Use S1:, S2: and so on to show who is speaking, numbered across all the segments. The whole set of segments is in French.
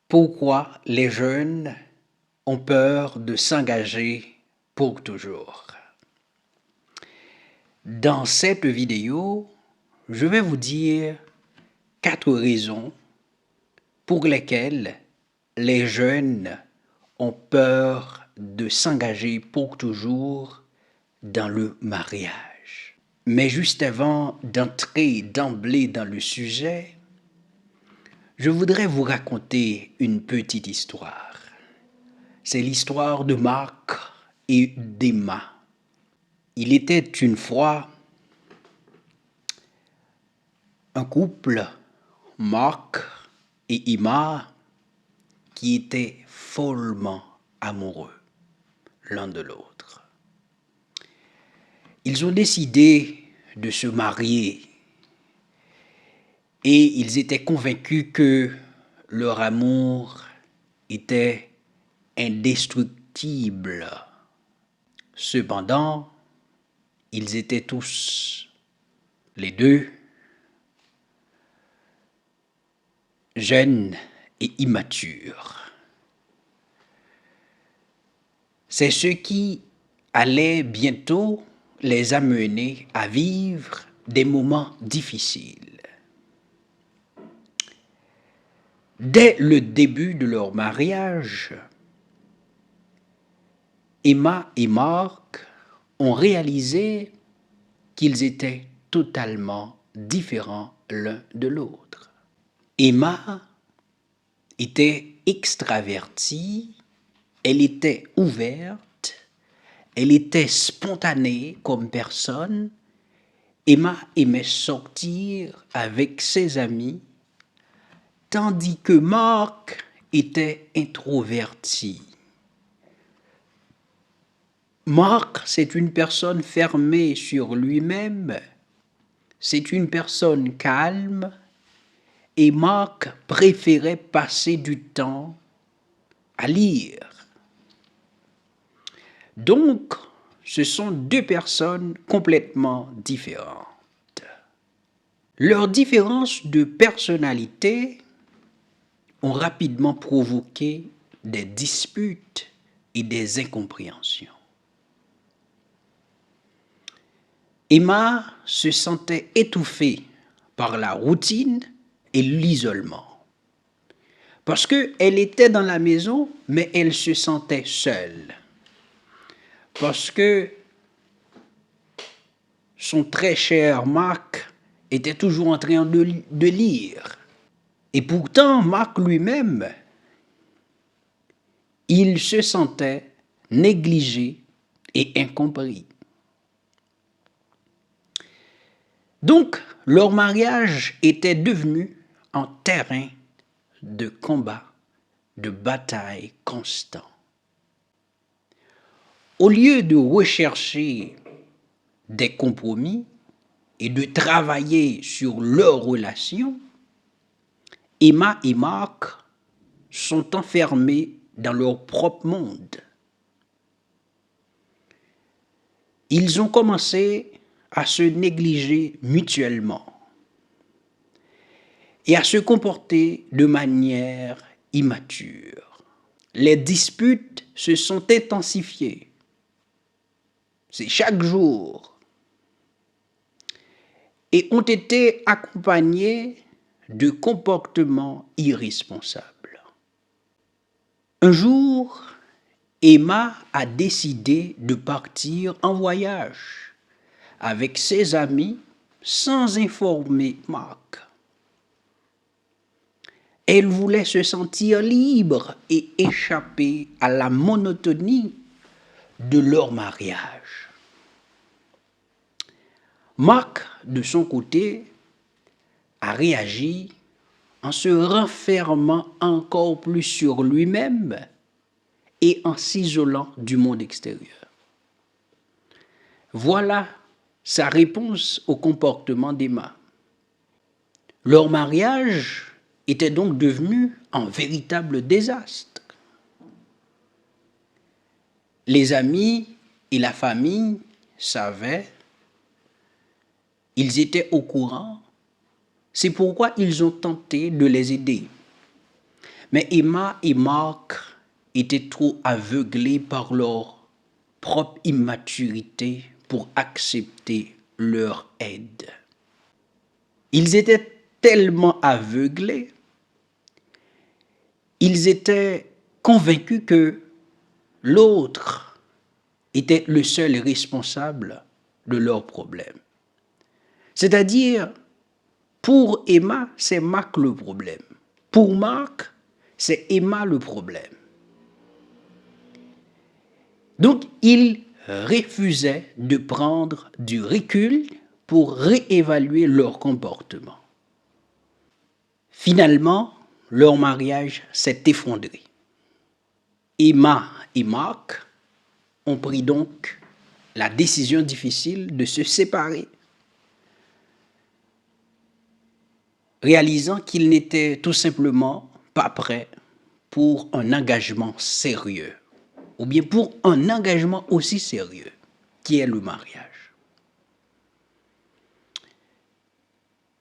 S1: Pourquoi les jeunes ont peur de s'engager pour toujours? Dans cette vidéo, je vais vous dire 4 raisons pour lesquelles les jeunes ont peur de s'engager pour toujours dans le mariage. Mais juste avant d'entrer d'emblée dans le sujet, je voudrais vous raconter une petite histoire. C'est l'histoire de Marc et d'Emma. Il était une fois un couple, Marc et Emma, qui étaient follement amoureux l'un de l'autre. Ils ont décidé de se marier et ils étaient convaincus que leur amour était indestructible. Cependant, ils étaient tous, les deux, jeunes et immatures. C'est ce qui allait bientôt les amener à vivre des moments difficiles. Dès le début de leur mariage, Emma et Marc ont réalisé qu'ils étaient totalement différents l'un de l'autre. Emma était extravertie, elle était ouverte, elle était spontanée comme personne. Emma aimait sortir avec ses amis, tandis que Marc était introverti. Marc, c'est une personne fermée sur lui-même, c'est une personne calme, et Marc préférait passer du temps à lire. Donc, ce sont deux personnes complètement différentes. Leurs différences de personnalité ont rapidement provoqué des disputes et des incompréhensions. Emma se sentait étouffée par la routine et l'isolement. Parce qu'elle était dans la maison, mais elle se sentait seule. Parce que son très cher Marc était toujours en train de lire. Et pourtant, Marc lui-même, il se sentait négligé et incompris. Donc, leur mariage était devenu un terrain de combat, de bataille constant. Au lieu de rechercher des compromis et de travailler sur leur relation, Emma et Marc sont enfermés dans leur propre monde. Ils ont commencé à se négliger mutuellement et à se comporter de manière immature. Les disputes se sont intensifiées. C'est chaque jour. Et ont été accompagnées de comportements irresponsables. Un jour, Emma a décidé de partir en voyage avec ses amis sans informer Marc. Elle voulait se sentir libre et échapper à la monotonie de leur mariage. Marc, de son côté, a réagi en se renfermant encore plus sur lui-même et en s'isolant du monde extérieur. Voilà sa réponse au comportement d'Emma. Leur mariage était donc devenu un véritable désastre. Les amis et la famille savaient, ils étaient au courant, c'est pourquoi ils ont tenté de les aider. Mais Emma et Marc étaient trop aveuglés par leur propre immaturité pour accepter leur aide. Ils étaient tellement aveuglés, ils étaient convaincus que l'autre était le seul responsable de leurs problèmes. C'est-à-dire, pour Emma, c'est Marc le problème. Pour Marc, c'est Emma le problème. Donc, il refusait de prendre du recul pour réévaluer leur comportement. Finalement, leur mariage s'est effondré. Emma et Marc ont pris donc la décision difficile de se séparer, réalisant qu'ils n'étaient tout simplement pas prêts pour un engagement sérieux, ou bien pour un engagement aussi sérieux, qui est le mariage.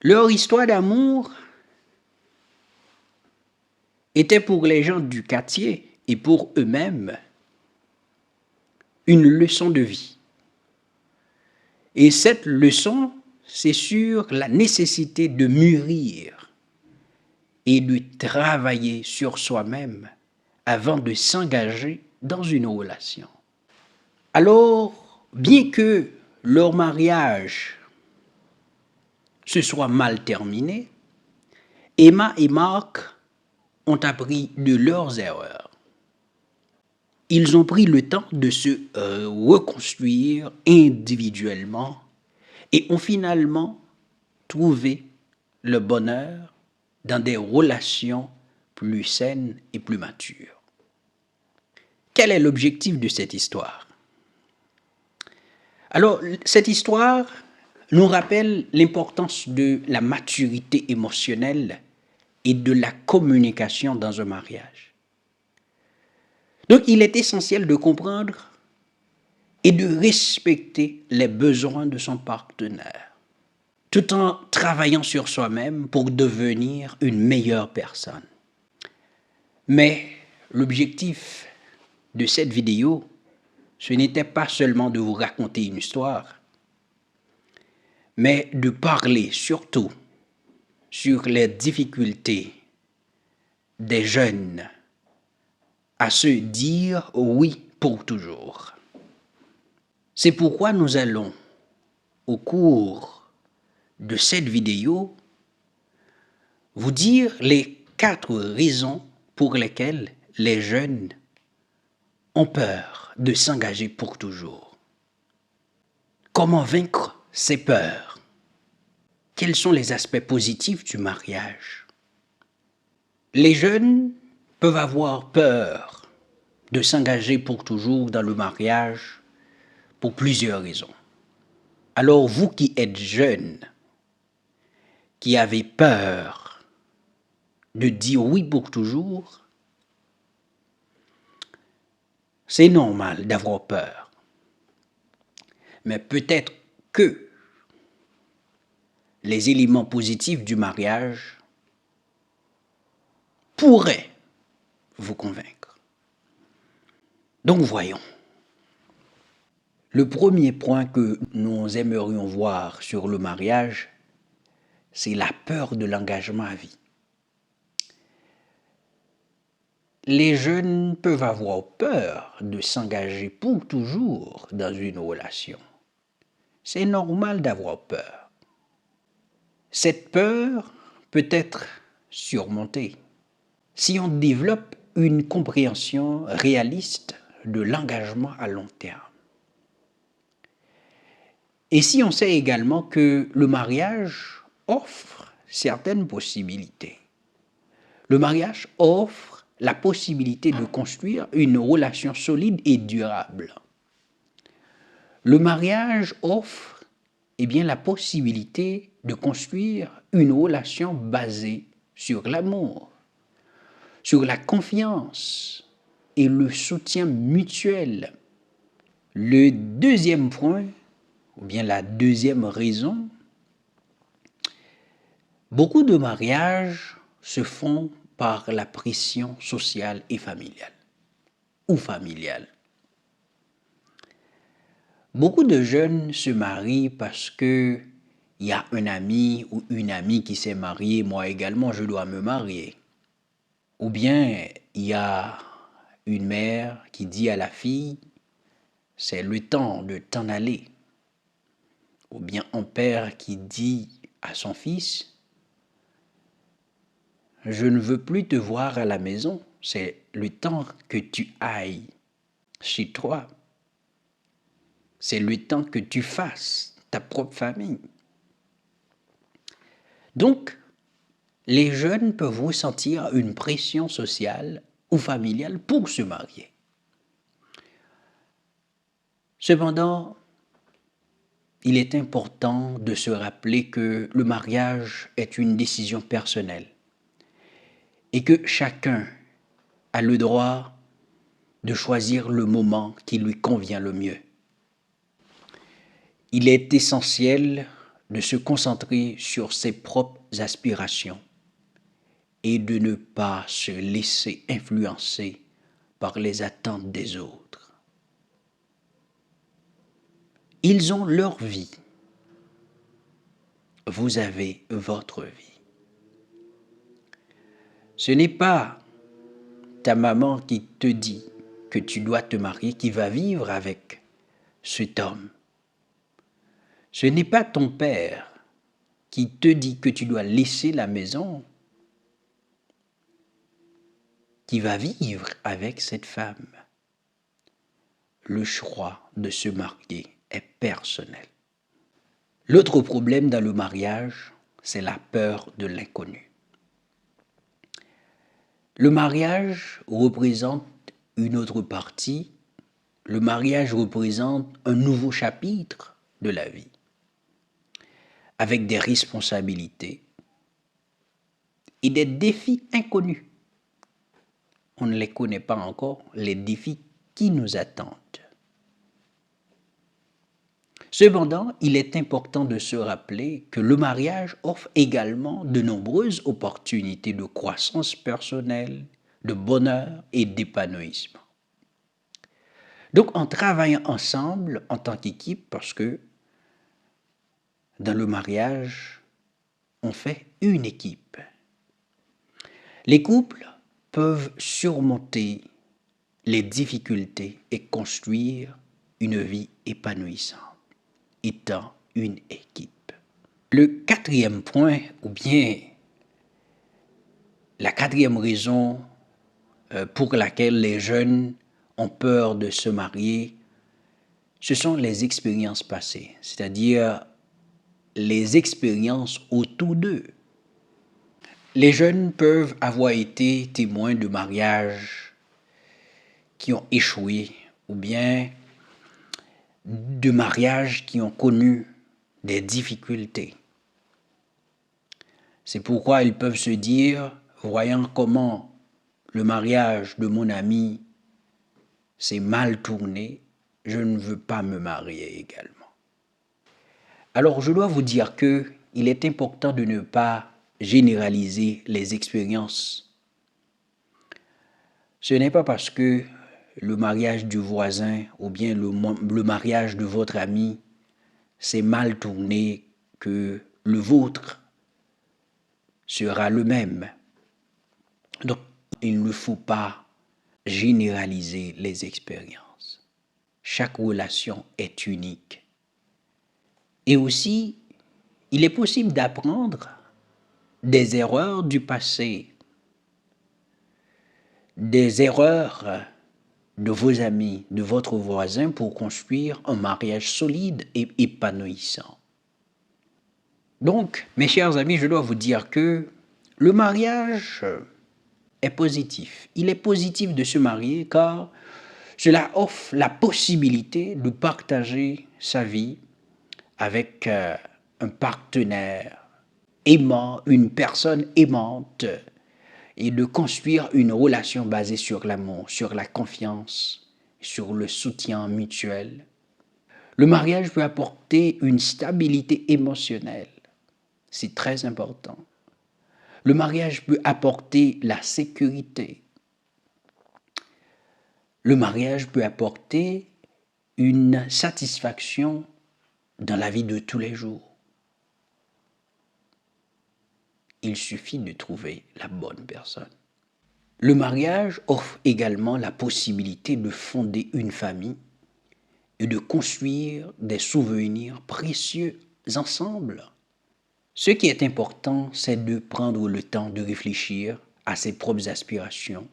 S1: Leur histoire d'amour était pour les gens du quartier et pour eux-mêmes une leçon de vie. Et cette leçon, c'est sur la nécessité de mûrir et de travailler sur soi-même avant de s'engager dans une relation. Alors, bien que leur mariage se soit mal terminé, Emma et Marc ont appris de leurs erreurs. Ils ont pris le temps de se reconstruire individuellement et ont finalement trouvé le bonheur dans des relations plus saines et plus matures. Quel est l'objectif de cette histoire? Alors, cette histoire nous rappelle l'importance de la maturité émotionnelle et de la communication dans un mariage. Donc, il est essentiel de comprendre et de respecter les besoins de son partenaire, tout en travaillant sur soi-même pour devenir une meilleure personne. Mais l'objectif de cette vidéo, ce n'était pas seulement de vous raconter une histoire, mais de parler surtout sur les difficultés des jeunes à se dire oui pour toujours. C'est pourquoi nous allons, au cours de cette vidéo, vous dire les 4 raisons pour lesquelles les jeunes ont peur de s'engager pour toujours. Comment vaincre ces peurs? Quels sont les aspects positifs du mariage? Les jeunes peuvent avoir peur de s'engager pour toujours dans le mariage pour plusieurs raisons. Alors vous qui êtes jeunes, qui avez peur de dire oui pour toujours, c'est normal d'avoir peur. Mais peut-être que les éléments positifs du mariage pourraient vous convaincre. Donc voyons. Le premier point que nous aimerions voir sur le mariage, c'est la peur de l'engagement à vie. Les jeunes peuvent avoir peur de s'engager pour toujours dans une relation. C'est normal d'avoir peur. Cette peur peut être surmontée si on développe une compréhension réaliste de l'engagement à long terme. Et si on sait également que le mariage offre certaines possibilités. Le mariage offre la possibilité de construire une relation solide et durable. Le mariage offre la possibilité de construire une relation basée sur l'amour, sur la confiance et le soutien mutuel. Le deuxième point, ou bien la deuxième raison, beaucoup de mariages se font par la pression sociale et familiale, ou familiale. Beaucoup de jeunes se marient parce que il y a un ami ou une amie qui s'est mariée, moi également je dois me marier. Ou bien il y a une mère qui dit à la fille, c'est le temps de t'en aller. Ou bien un père qui dit à son fils, je ne veux plus te voir à la maison, c'est le temps que tu ailles chez toi. C'est le temps que tu fasses ta propre famille. Donc, les jeunes peuvent ressentir une pression sociale ou familiale pour se marier. Cependant, il est important de se rappeler que le mariage est une décision personnelle et que chacun a le droit de choisir le moment qui lui convient le mieux. Il est essentiel de se concentrer sur ses propres aspirations et de ne pas se laisser influencer par les attentes des autres. Ils ont leur vie. Vous avez votre vie. Ce n'est pas ta maman qui te dit que tu dois te marier qui va vivre avec cet homme. Ce n'est pas ton père qui te dit que tu dois laisser la maison qui va vivre avec cette femme. Le choix de se marier est personnel. L'autre problème dans le mariage, c'est la peur de l'inconnu. Le mariage représente une autre partie. Le mariage représente un nouveau chapitre de la vie, avec des responsabilités et des défis inconnus. On ne les connaît pas encore, les défis qui nous attendent. Cependant, il est important de se rappeler que le mariage offre également de nombreuses opportunités de croissance personnelle, de bonheur et d'épanouissement. Donc, en travaillant ensemble en tant qu'équipe, parce que dans le mariage, on fait une équipe. Les couples peuvent surmonter les difficultés et construire une vie épanouissante, étant une équipe. Le quatrième point, ou bien la quatrième raison pour laquelle les jeunes ont peur de se marier, ce sont les expériences passées, c'est-à-dire les expériences autour d'eux. Les jeunes peuvent avoir été témoins de mariages qui ont échoué ou bien de mariages qui ont connu des difficultés. C'est pourquoi ils peuvent se dire, voyant comment le mariage de mon ami s'est mal tourné, je ne veux pas me marier également. Alors je dois vous dire que il est important de ne pas généraliser les expériences. Ce n'est pas parce que le mariage du voisin ou bien le mariage de votre ami s'est mal tourné que le vôtre sera le même. Donc, il ne faut pas généraliser les expériences. Chaque relation est unique. Et aussi, il est possible d'apprendre des erreurs du passé, des erreurs de vos amis, de votre voisin pour construire un mariage solide et épanouissant. Donc, mes chers amis, je dois vous dire que le mariage est positif. Il est positif de se marier car cela offre la possibilité de partager sa vie avec un partenaire aimant, une personne aimante, et de construire une relation basée sur l'amour, sur la confiance, sur le soutien mutuel. Le mariage peut apporter une stabilité émotionnelle. C'est très important. Le mariage peut apporter la sécurité. Le mariage peut apporter une satisfaction dans la vie de tous les jours. Il suffit de trouver la bonne personne. Le mariage offre également la possibilité de fonder une famille et de construire des souvenirs précieux ensemble. Ce qui est important, c'est de prendre le temps de réfléchir à ses propres aspirations,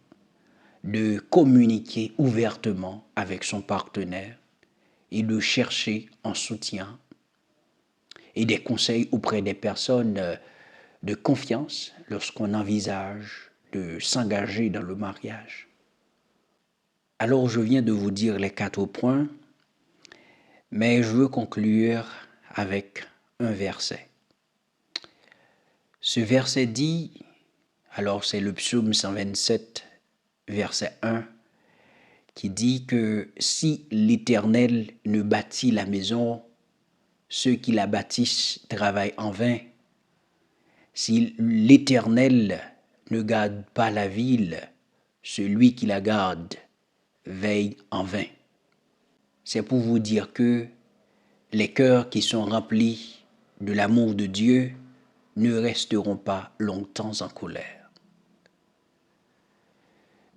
S1: de communiquer ouvertement avec son partenaire et de chercher un soutien et des conseils auprès des personnes de confiance lorsqu'on envisage de s'engager dans le mariage. Alors je viens de vous dire les 4 points, mais je veux conclure avec un verset. Ce verset dit, alors c'est le psaume 127, verset 1, qui dit que si l'Éternel ne bâtit la maison, ceux qui la bâtissent travaillent en vain. Si l'Éternel ne garde pas la ville, celui qui la garde veille en vain. C'est pour vous dire que les cœurs qui sont remplis de l'amour de Dieu ne resteront pas longtemps en colère.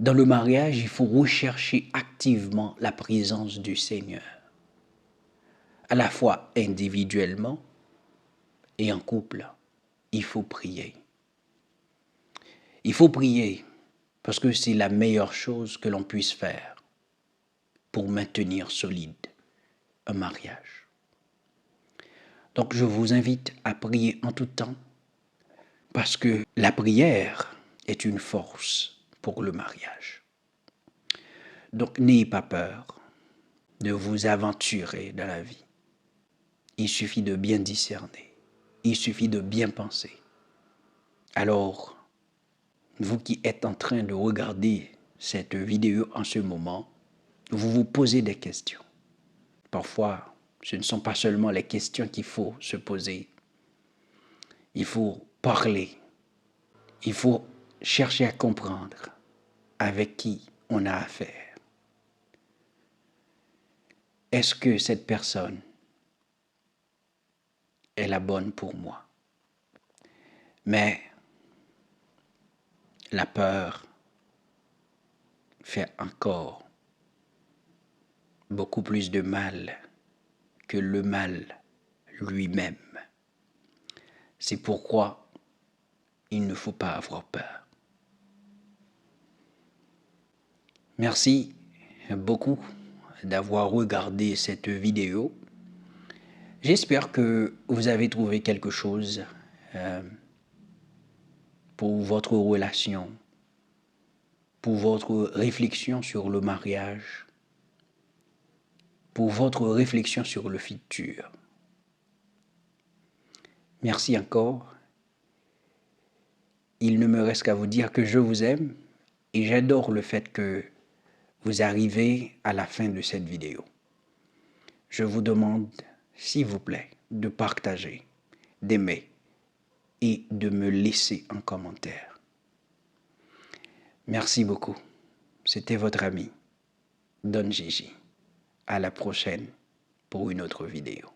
S1: Dans le mariage, il faut rechercher activement la présence du Seigneur, à la fois individuellement et en couple. Il faut prier. Il faut prier parce que c'est la meilleure chose que l'on puisse faire pour maintenir solide un mariage. Donc je vous invite à prier en tout temps parce que la prière est une force pour le mariage. Donc n'ayez pas peur de vous aventurer dans la vie. Il suffit de bien discerner. Il suffit de bien penser. Alors, vous qui êtes en train de regarder cette vidéo en ce moment, vous vous posez des questions. Parfois, ce ne sont pas seulement les questions qu'il faut se poser. Il faut parler. Il faut chercher à comprendre avec qui on a affaire. Est-ce que cette personne est la bonne pour moi? Mais la peur fait encore beaucoup plus de mal que le mal lui-même. C'est pourquoi il ne faut pas avoir peur. Merci beaucoup d'avoir regardé cette vidéo. J'espère que vous avez trouvé quelque chose pour votre relation, pour votre réflexion sur le mariage, pour votre réflexion sur le futur. Merci encore. Il ne me reste qu'à vous dire que je vous aime et j'adore le fait que vous arrivez à la fin de cette vidéo. Je vous demande, s'il vous plaît, de partager, d'aimer et de me laisser un commentaire. Merci beaucoup. C'était votre ami, Don Gigi. À la prochaine pour une autre vidéo.